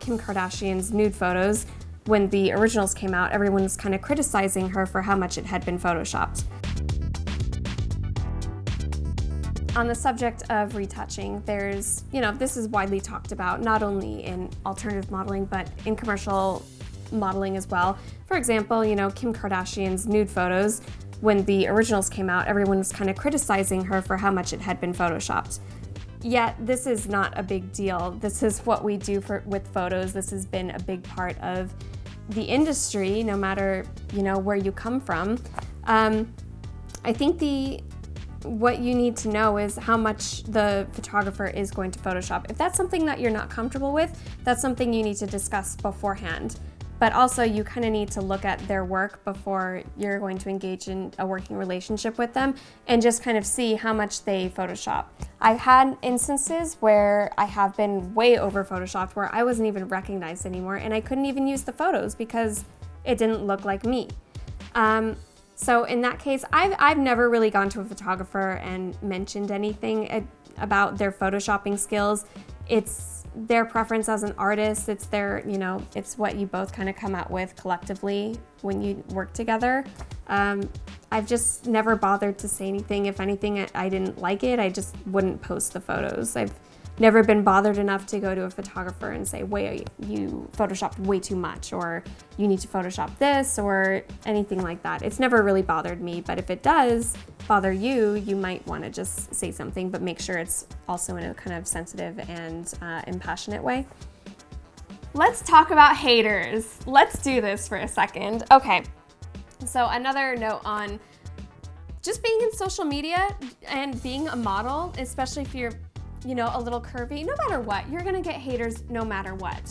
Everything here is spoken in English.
Kim Kardashian's nude photos, when the originals came out, everyone was kind of criticizing her for how much it had been photoshopped. On the subject of retouching, there's, this is widely talked about, not only in alternative modeling, but in commercial modeling as well. For example, Kim Kardashian's nude photos, when the originals came out, everyone was kind of criticizing her for how much it had been photoshopped. Yet, this is not a big deal. This is what we do with photos. This has been a big part of the industry, no matter, where you come from. I think what you need to know is how much the photographer is going to Photoshop. If that's something that you're not comfortable with, that's something you need to discuss beforehand. But also you kind of need to look at their work before you're going to engage in a working relationship with them and just kind of see how much they Photoshop. I've had instances where I have been way over Photoshopped, where I wasn't even recognized anymore and I couldn't even use the photos because it didn't look like me. So in that case, I've never really gone to a photographer and mentioned anything about their photoshopping skills. It's their preference as an artist. It's their, it's what you both kind of come out with collectively when you work together. I've just never bothered to say anything. If anything, I didn't like it, I just wouldn't post the photos. I've never been bothered enough to go to a photographer and say, wait, you photoshopped way too much, or you need to Photoshop this, or anything like that. It's never really bothered me, but if it does bother you, you might want to just say something, but make sure it's also in a kind of sensitive and impassionate way. Let's talk about haters. Let's do this for a second. Okay, so another note on just being in social media and being a model, especially if you're a little curvy, no matter what, you're gonna get haters no matter what.